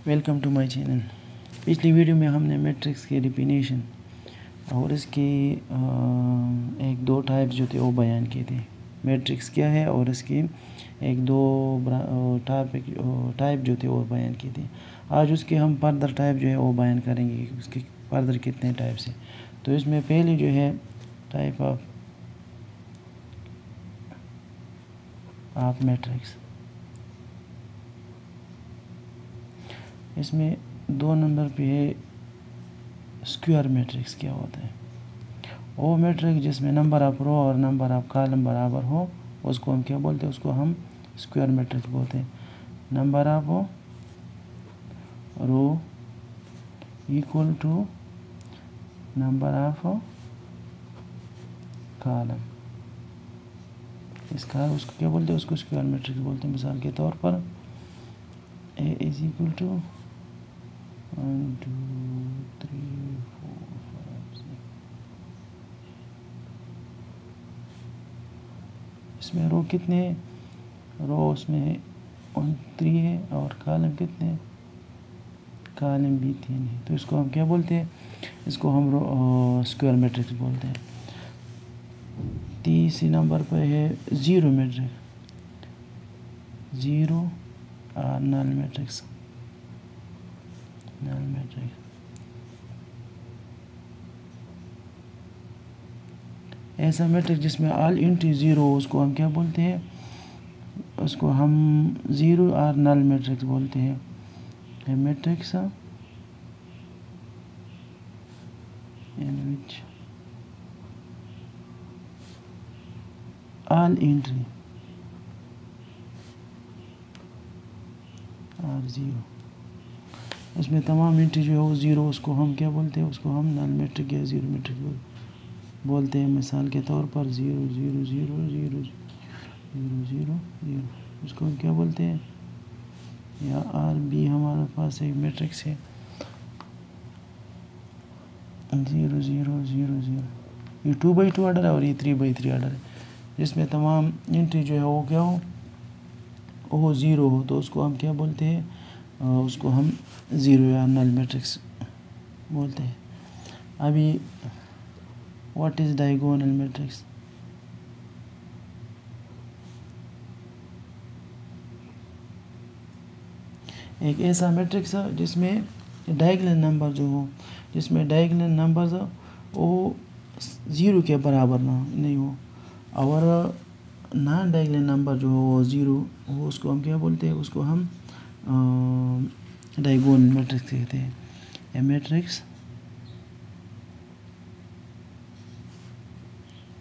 Welcome to my channel. पिछली video में हमने मैट्रिक्स की डिफिनीशन और इसकी एक दो टाइप्स जो थे वो बयान किए थे। मैट्रिक्स क्या है और इसकी एक दो टाइप जो थे वो बयान किए थे। आज उसके हम फर्दर टाइप जो है वो बयान करेंगे कि उसके फर्दर कितने टाइप्स हैं। तो इसमें पहले जो है टाइप ऑफ मैट्रिक्स, इसमें 2 नंबर पे है स्क्वायर मैट्रिक्स। क्या होता है? वो मैट्रिक्स जिसमें नंबर ऑफ रो और नंबर ऑफ कॉलम बराबर हो उसको हम क्या बोलते हैं? उसको हम स्क्वायर मैट्रिक्स बोलते हैं। Number of row equal to number of column, इसका उसको क्या बोलते हैं? उसको स्क्वायर मैट्रिक्स बोलते हैं। मिसाल के तौर पर ए इज इक्वल टू 1 2 3 4 5 6। इसमें रो कितने हैं? रो उसमें 3 है और कॉलम कितने हैं? कॉलम भी 3 है। तो इसको हम क्या बोलते हैं? इसको हम स्क्वायर मैट्रिक्स बोलते हैं। तीसरे नंबर पर है ज़ीरो मैट्रिक्स, ज़ीरो और नल मैट्रिक्स। नल मैट्रिक्स ऐसा मैट्रिक्स जिसमें ऑल इंटू ज़ीरो, उसको हम क्या बोलते हैं? उसको हम ज़ीरो और नल मैट्रिक्स बोलते हैं। Matrix in which all entry are zero, उसमें तमाम एंट्री जो है वो ज़ीरो, उसको हम क्या बोलते हैं? उसको हम नल मैट्रिक या ज़ीरो मैट्रिक बोलते हैं। मिसाल के तौर पर 0 0 0 0 0 0 0, उसको हम क्या बोलते हैं? या आर बी हमारे पास एक मैट्रिक्स है 0 0 0 0, ये 2x2 ऑर्डर है और ये 3x3 ऑर्डर है, जिसमें तमाम एंट्री जो है वो क्या हो? वो ज़ीरो हो। तो उसको हम क्या बोलते हैं? उसको हम ज़ीरो या नल मैट्रिक्स बोलते हैं। अभी व्हाट इज़ डायगोनल मैट्रिक्स? एक ऐसा मैट्रिक्स है जिसमें डायगोनल नंबर जो हो, जिसमें डायगोनल नंबर्स वो ज़ीरो के बराबर नहीं हो और नॉन डायगोनल नंबर जो हो ज़ीरो हो, उसको हम क्या बोलते हैं? उसको हम डायगोनल मैट्रिक्स कहते हैं। A matrix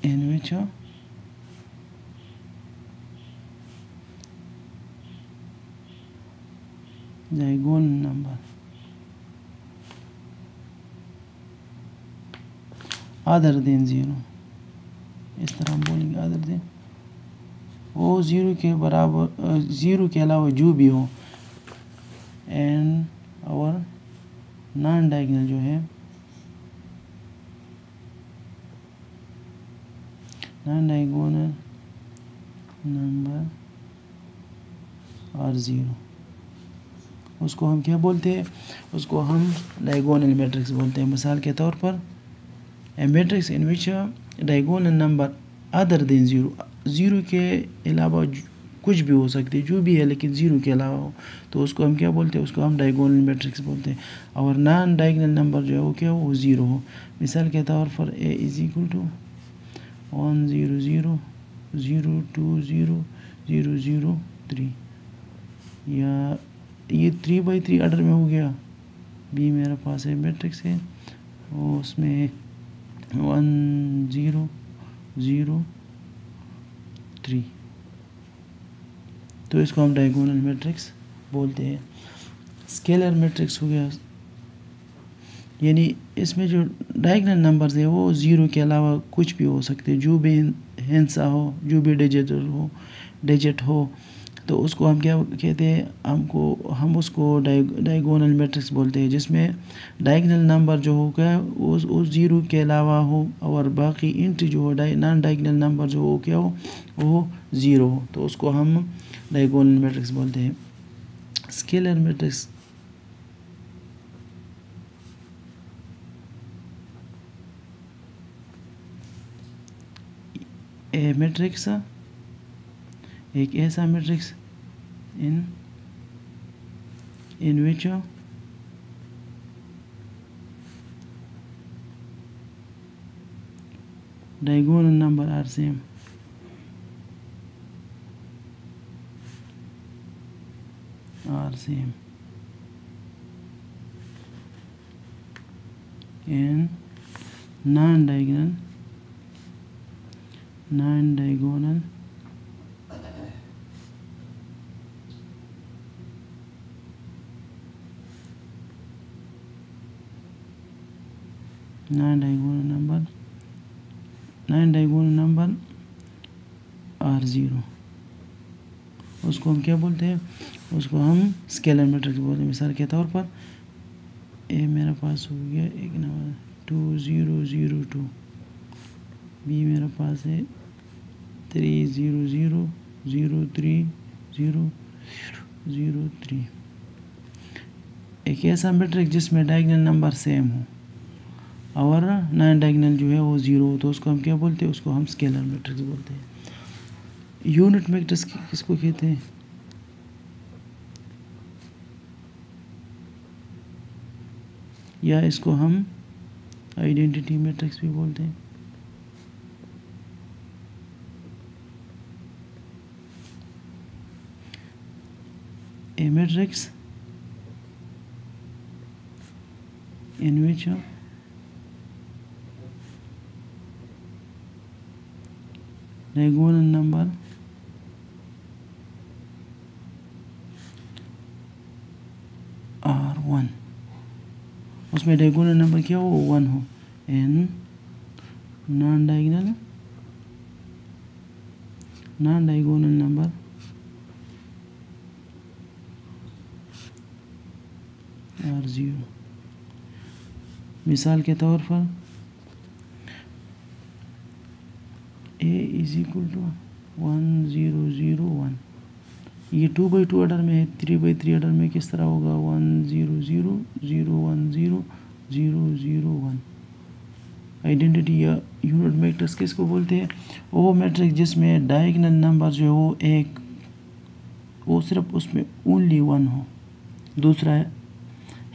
in which diagonal number other than zero, इस तरह हम बोलेंगे अदर देन, वो ज़ीरो के बराबर, ज़ीरो के अलावा जो भी हो, एंड और नॉन डायगोनल जो है, नॉन डायगोनल नंबर और ज़ीरो, उसको हम क्या बोलते हैं? उसको हम डायगोनल मैट्रिक्स बोलते हैं। मिसाल के तौर पर a matrix in which diagonal number other than zero, zero के अलावा कुछ भी हो सकती है, जो भी है लेकिन ज़ीरो के अलावा हो, तो उसको हम क्या बोलते हैं? उसको हम डायगोनल मैट्रिक्स बोलते हैं। और नॉन डायगोनल नंबर जो है वो क्या हो? वो ज़ीरो हो। मिसाल के तौर पर ए इज इक्वल टू 1 0 0 0 2 0 0 0 3, या ये 3x3 ऑर्डर में हो गया। बी मेरे पास है मैट्रिक्स है, उसमें 1 0 0 3, तो इसको हम डायगोनल मैट्रिक्स बोलते हैं। स्केलर मैट्रिक्स हो गया, यानी इसमें जो डायगोनल नंबर्स है वो ज़ीरो के अलावा कुछ भी हो सकते हैं, जो भी हिंसा हो, जो भी डिजिट हो, तो उसको हम क्या कहते हैं? हम उसको डायगोनल मैट्रिक्स बोलते हैं, जिसमें डायगोनल नंबर जो होगा वो ज़ीरो के अलावा हो और बाकी एंट्री जो हो नॉन डायगोनल नंबर जो हो क्या हो? वो ज़ीरो हो, तो उसको हम डायगोनल मैट्रिक्स बोलते हैं। स्केलर मैट्रिक्स ए मैट्रिक्स, एक ऐसा matrix in which diagonal number are same. And non-diagonal non-diagonal number are zero. उसको हम क्या बोलते हैं? उसको हम स्केलर मैट्रिक्स बोलते हैं। मिसाल के तौर पर ए मेरे पास हो गया एक नंबर 2 0 0 2, बी मेरे पास है 3 0 0 0 3 0 0 3। एक ऐसा मैट्रिक्स जिसमें डायगोनल नंबर सेम हो और नॉन डायगोनल जो है वो ज़ीरो हो, तो उसको हम क्या बोलते हैं? उसको हम स्केलर मैट्रिक्स बोलते हैं। यूनिट मैट्रिक्स किसको कहते हैं? या इसको हम आइडेंटिटी मैट्रिक्स भी बोलते हैं। A matrix in which diagonal number are 1, उसमें डायगोनल नंबर क्या हो? 1 हो। An non diagonal number are 0। मिसाल के तौर पर ए इज इक्वल टू 1 0 0 1, ये 2/2 ऑर्डर में है। 3/3 ऑर्डर में किस तरह होगा? 1 0 0 0 1 0 0 0 1। आइडेंटिटी या यूनिट मैट्रिक्स किसको बोलते हैं? वो मैट्रिक्स जिसमें डायगोनल नंबर जो है वो एक, वो सिर्फ उसमें ओनली 1 हो, दूसरा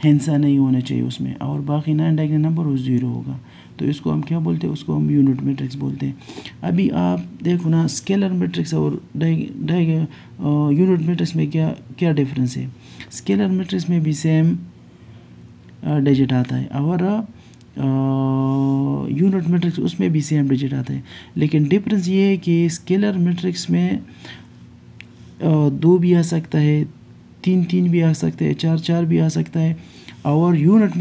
हिंसा नहीं होना चाहिए उसमें, और बाकी नॉन डायगोनल नंबर वो 0 होगा। तो इसको हम क्या बोलते हैं? उसको हम यूनिट मैट्रिक्स बोलते हैं। अभी आप देखो ना, स्केलर मैट्रिक्स और यूनिट मैट्रिक्स में क्या डिफरेंस है? स्केलर मैट्रिक्स में भी सेम डिजिट आता है और यूनिट मैट्रिक्स उसमें भी सेम डिजिट आता है, लेकिन डिफरेंस ये है कि स्केलर मैट्रिक्स में 2 भी आ सकता है, 3 भी आ सकते हैं, 4 भी आ सकता है, और यूनिट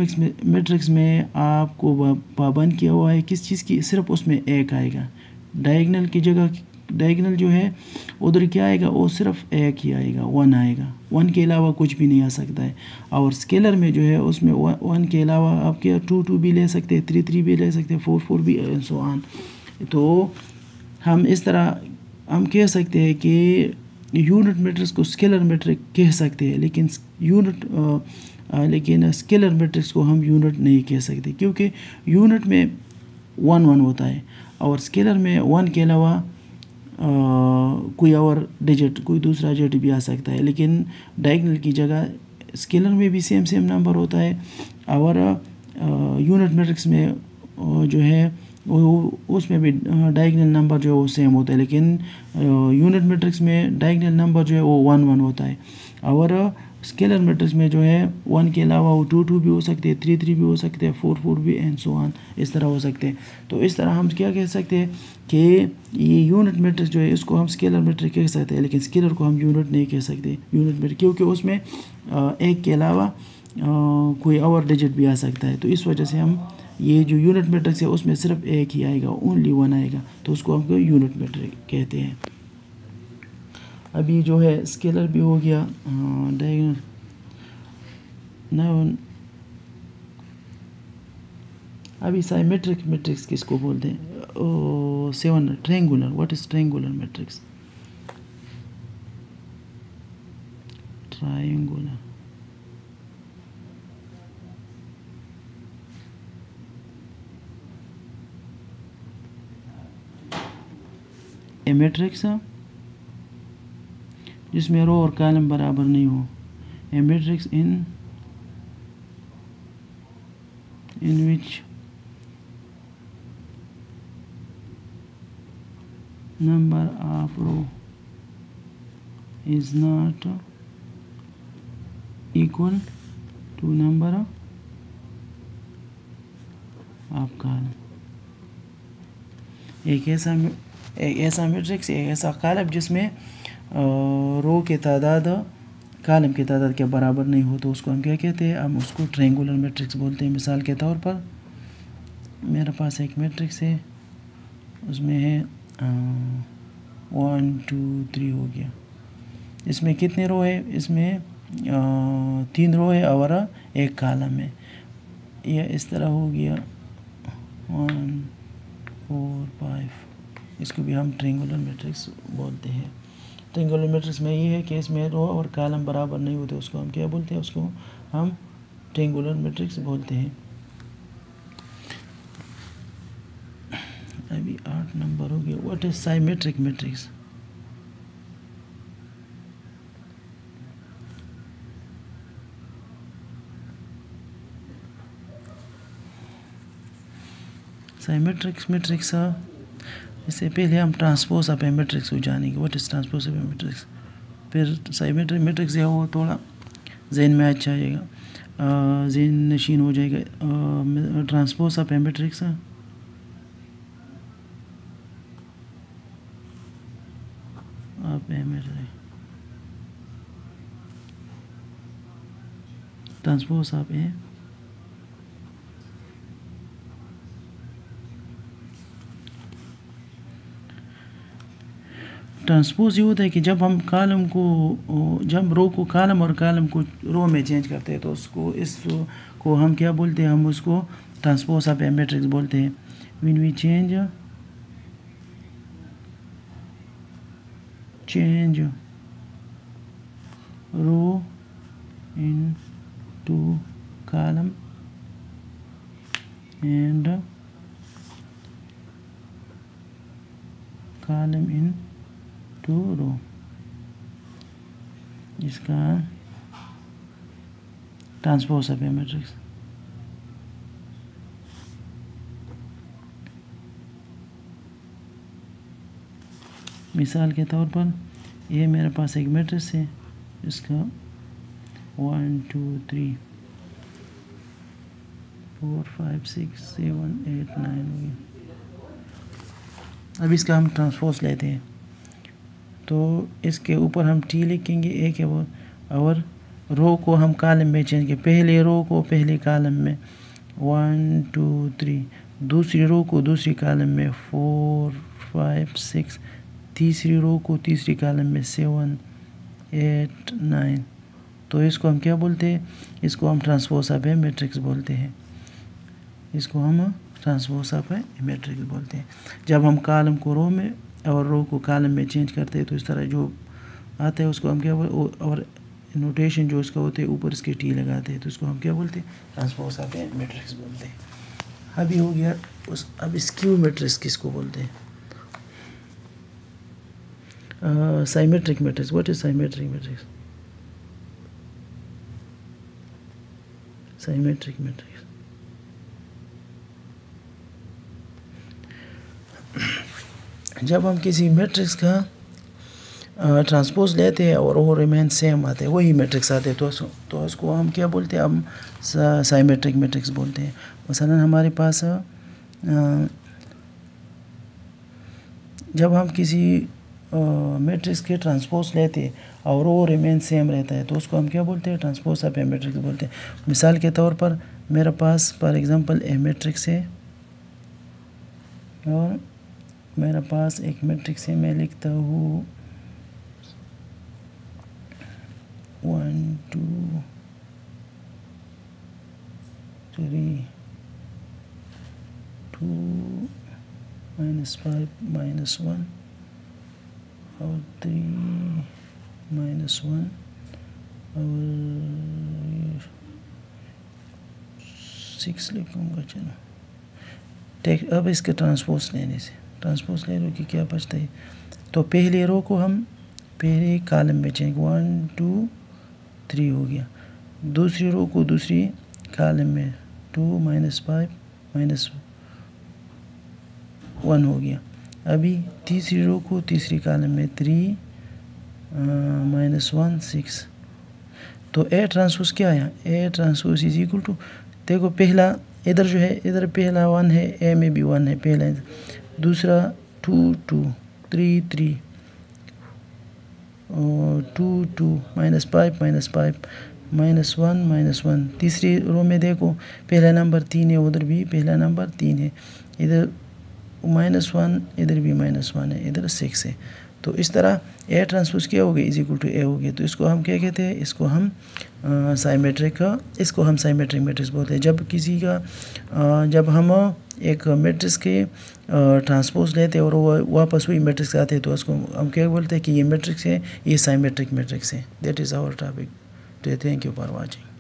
मैट्रिक्स में आपको पाबंद किया हुआ है किस चीज़ की? सिर्फ उसमें एक आएगा। डायगोनल की जगह, डायगोनल जो है उधर क्या आएगा? वो सिर्फ एक ही आएगा, 1 आएगा, 1 के अलावा कुछ भी नहीं आ सकता है। और स्केलर में जो है उसमें 1 के अलावा आप क्या 2 भी ले सकते हैं, 3 भी ले सकते हैं, 4 भी, सो ऑन। तो हम इस तरह हम कह सकते हैं कि यूनिट मैट्रिक्स को स्केलर मैट्रिक्स कह सकते हैं, लेकिन स्केलर मैट्रिक्स को हम यूनिट नहीं कह सकते, क्योंकि यूनिट में 1 1 होता है और स्केलर में 1 के अलावा कोई और डिजिट, कोई दूसरा डिजिट भी आ सकता है। लेकिन डायगोनल की जगह स्केलर में भी सेम नंबर होता है और यूनिट मैट्रिक्स में जो है वो उसमें भी डायगोनल नंबर जो है वो सेम होता है, लेकिन यूनिट मैट्रिक्स में डायगोनल नंबर जो है वो 1 1 होता है और स्केलर मैट्रिक्स में जो है 1 के अलावा वो 2 भी हो सकते हैं, 3 भी हो सकते हैं, 4 भी, एंड सो ऑन, इस तरह हो सकते हैं। तो इस तरह हम क्या कह सकते हैं कि ये यूनिट मैट्रिक्स जो है इसको हम स्केलर मैट्रिक्स कह सकते हैं, लेकिन स्केलर को हम यूनिट नहीं कह सकते यूनिट मैट्रिक्स, क्योंकि उसमें एक के अलावा कोई और डिजिट भी आ सकता है। तो इस वजह से हम ये जो यूनिट मैट्रिक्स है उसमें सिर्फ एक ही आएगा, ओनली 1 आएगा, तो उसको हम यूनिट मैट्रिक्स कहते हैं। अभी जो है स्केलर भी हो गया, डायगोनल ना। अभी साइमेट्रिक मैट्रिक्स किसको बोलते हैं? 7 triangular. What is triangular matrix? Triangular a matrix जिसमें रो और कॉलम बराबर नहीं हो, a matrix in which number of row is not equal to number of column। एक ऐसा मैट्रिक्स, एक ऐसा कॉलम जिसमें रो के तादाद कॉलम की तादाद के बराबर नहीं हो, तो उसको हम क्या कहते हैं? हम उसको ट्रायंगुलर मैट्रिक्स बोलते हैं। मिसाल के तौर पर मेरे पास एक मैट्रिक्स है, उसमें है 1 2 3 हो गया। इसमें कितने रो है? इसमें 3 रो है और एक कॉलम है। यह इस तरह हो गया 1 4 5। इसको भी हम ट्रायंगुलर मैट्रिक्स बोलते हैं। ट्रायंगुलर मैट्रिक्स में ये है कि इसमें रो और कॉलम बराबर नहीं होते, उसको हम क्या बोलते हैं? उसको हम ट्रायंगुलर मैट्रिक्स बोलते हैं। अभी 8 नंबर हो गया। What is symmetric matrix? Symmetric matrix, इससे पहले हम ट्रांसपोज ऑफ ए मैट्रिक्स को जानेंगे। What is transpose of A matrix? फिर साइमेट्रिक मैट्रिक्स है वो थोड़ा जहन में अच्छा जाएगा, जहन नशीन हो जाएगा। Transpose of A matrix transpose of A transpose ये होता है कि जब हम कॉलम को, जब रो को कॉलम और कॉलम को रो में चेंज करते हैं, तो इसको हम क्या बोलते हैं? हम उसको ट्रांसपोज ऑफ ए मैट्रिक्स बोलते हैं। When we change row into column and column into row, इसका ट्रांसपोज ऑफ ए मैट्रिक्स। मिसाल के तौर पर ये मेरे पास एक मैट्रिक्स है, इसका 1 2 3 4 5 6 7 8 9 हो गया। अब इसका हम ट्रांसपोज लेते हैं, तो इसके ऊपर हम टी लिखेंगे, एक है वो, और रो को हम कॉलम में चेंज करें। पहले रो को पहले कॉलम में 1 2 3, दूसरी रो को दूसरी कॉलम में 4 5 6, तीसरी रो को तीसरी कॉलम में 7 8 9। तो इसको हम क्या बोलते हैं? इसको हम ट्रांसपोज ऑफ ए मैट्रिक्स बोलते हैं। इसको हम ट्रांसपोज ऑफ ए मैट्रिक्स बोलते हैं। जब हम कॉलम को रो में और रो को कॉलम में चेंज करते हैं, तो इस तरह जो आता है उसको हम क्या बोलते, और नोटेशन जो उसका होते है ऊपर इसके टी लगाते हैं, तो इसको हम क्या बोलते हैं? ट्रांसपोज ऑफ ए मैट्रिक्स बोलते हैं। अभी हो गया अब स्क्यू मैट्रिक्स किसको बोलते हैं? Symmetric matrix. What is symmetric matrix? Symmetric matrix जब हम किसी मैट्रिक्स का ट्रांसपोज लेते हैं और वो रिमेन सेम आते हैं, वही मैट्रिक्स आते हैं, तो उसको हम क्या बोलते हैं? हम साइमेट्रिक मैट्रिक्स बोलते हैं। मसलन हमारे पास जब हम किसी मैट्रिक्स के ट्रांसपोज लेते हैं और वो रिमेन सेम रहता है, तो उसको हम क्या बोलते हैं? ट्रांसपोज ऑफ ए मैट्रिक्स बोलते हैं। मिसाल के तौर पर मेरे पास फॉर एग्जांपल ए मैट्रिक्स है, और मेरे पास एक मैट्रिक्स है, मैं लिखता हूँ 1 2 3 2 -5 -1 और 3 -1 और 6 लिखूँगा। चलो अब इसके ट्रांसपोज लेने से ट्रांसपोज ले रो की क्या बचता है। तो पहले रो को हम पहले कॉलम में चेंज 1 2 3 हो गया। दूसरी रो को दूसरी कॉलम में 2 -5 -1 हो गया। अभी तीसरी रो को तीसरी कॉलम में 3 -1 6। तो ए ट्रांसपोज क्या आया, A transpose is equal to, देखो पहला इधर जो है, इधर पहला 1 है, ए में भी 1 है पहला, दूसरा 2 2 3 3 2 2 -5 -1 -1। तीसरी रो में देखो पहला नंबर 3 है, उधर भी पहला नंबर 3 है, इधर -1, इधर भी -1 है, इधर 6 है। तो इस तरह ए ट्रांसपोज क्या हो गया, इज इक्वल टू ए हो गया। तो इसको हम क्या कहते हैं, इसको हम साइमेट्रिक मैट्रिक्स बोलते हैं। जब किसी का जब हम एक मैट्रिक्स के ट्रांसपोज लेते हैं और वो वापस वही मैट्रिक्स आते हैं, तो उसको हम क्या बोलते हैं कि ये मैट्रिक्स है, ये साइमेट्रिक मैट्रिक्स है। That is our topic. Thank you for watching.